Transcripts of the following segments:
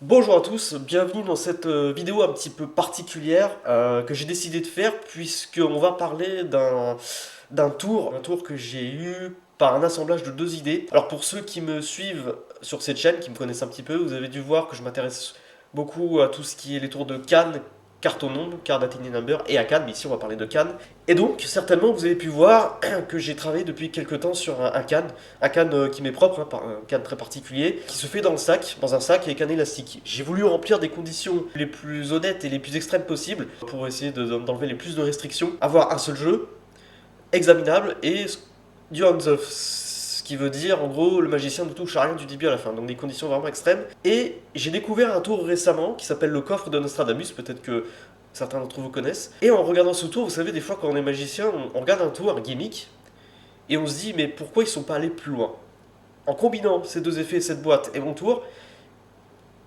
Bonjour à tous, bienvenue dans cette vidéo un petit peu particulière que j'ai décidé de faire puisqu'on va parler d'un tour que j'ai eu par un assemblage de deux idées. Alors pour ceux qui me suivent sur cette chaîne, qui me connaissent un petit peu, vous avez dû voir que je m'intéresse beaucoup à tout ce qui est les tours de Cannes, carte au nombre, card Athénée Number et à Cannes, mais ici on va parler de Cannes. Et donc certainement vous avez pu voir que j'ai travaillé depuis quelques temps sur un canne qui m'est propre, hein, un canne très particulier, qui se fait dans le sac, dans un sac avec un élastique. J'ai voulu remplir des conditions les plus honnêtes et les plus extrêmes possibles pour essayer d'enlever les plus de restrictions, avoir un seul jeu, examinable et du hands-off. Ce qui veut dire, en gros, le magicien ne touche à rien du début à la fin, donc des conditions vraiment extrêmes. Et j'ai découvert un tour récemment qui s'appelle le coffre de Nostradamus, peut-être que certains d'entre vous connaissent. Et en regardant ce tour, vous savez, des fois quand on est magicien, on regarde un tour, un gimmick, et on se dit, mais pourquoi ils sont pas allés plus loin? En combinant ces deux effets, cette boîte et mon tour,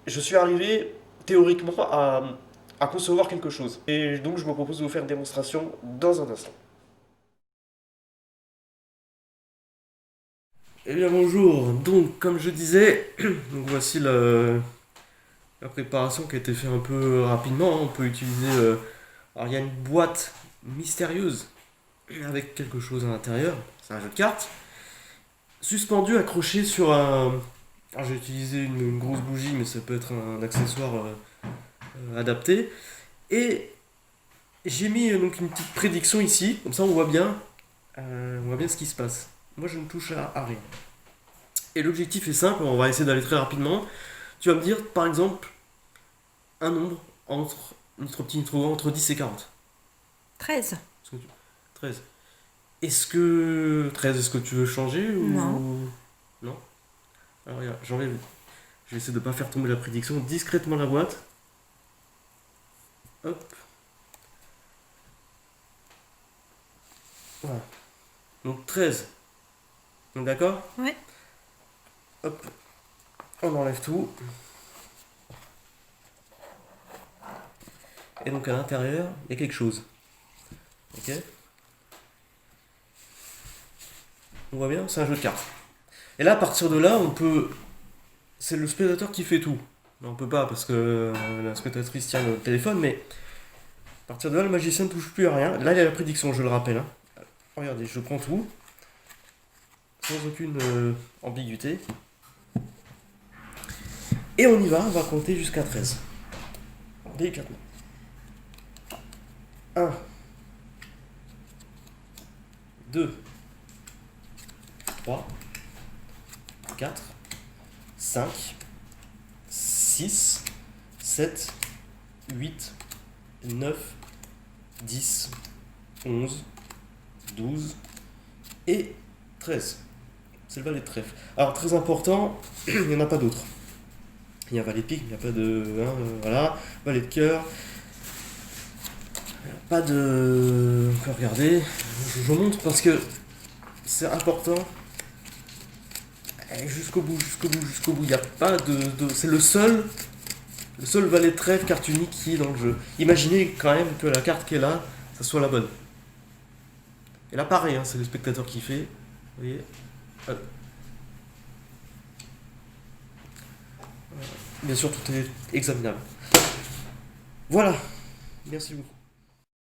je suis arrivé théoriquement à concevoir quelque chose. Et donc je me propose de vous faire une démonstration dans un instant. Eh bien bonjour, donc comme je disais, donc voici la préparation qui a été faite un peu rapidement, hein. On peut utiliser... alors il y a une boîte mystérieuse avec quelque chose à l'intérieur, c'est un jeu de cartes, suspendu, accroché sur un... Alors j'ai utilisé une grosse bougie, mais ça peut être un accessoire adapté. Et j'ai mis donc une petite prédiction ici, comme ça on voit bien ce qui se passe. Moi je ne touche à rien. Et l'objectif est simple, on va essayer d'aller très rapidement. Tu vas me dire par exemple un nombre entre notre petit interrogant entre 10 et 40. 13. 13. Est-ce que tu veux changer Non. ou. Non. Alors regarde, j'enlève. Je vais essayer de ne pas faire tomber la prédiction discrètement la boîte. Hop. Voilà. Donc 13. Donc d'accord. Ouais. Hop. On enlève tout. Et donc à l'intérieur, il y a quelque chose. Ok. On voit bien, c'est un jeu de cartes. Et là, à partir de là, on peut. C'est le spectateur qui fait tout. Non, on peut pas parce que la spectatrice tient le téléphone, mais à partir de là, le magicien ne touche plus à rien. Là, il y a la prédiction, je le rappelle, hein. Regardez, je prends tout, sans aucune ambiguïté. Et on y va, on va compter jusqu'à 13. Délicatement. 1, 2, 3, 4, 5, 6, 7, 8, 9, 10, 11, 12 et 13. C'est le valet de trèfle. Alors, très important, il n'y en a pas d'autres. Il y a valet de pique, il n'y a pas de. Hein, voilà. Valet de cœur. Pas de. On peut regarder. Je montre parce que c'est important. Et jusqu'au bout, jusqu'au bout, jusqu'au bout. Il n'y a pas c'est le seul valet de trèfle carte unique qui est dans le jeu. Imaginez quand même que la carte qui est là, ça soit la bonne. Et là, pareil, hein, c'est le spectateur qui fait. Vous voyez. Hop. Bien sûr, tout est examinable. Voilà. Merci beaucoup.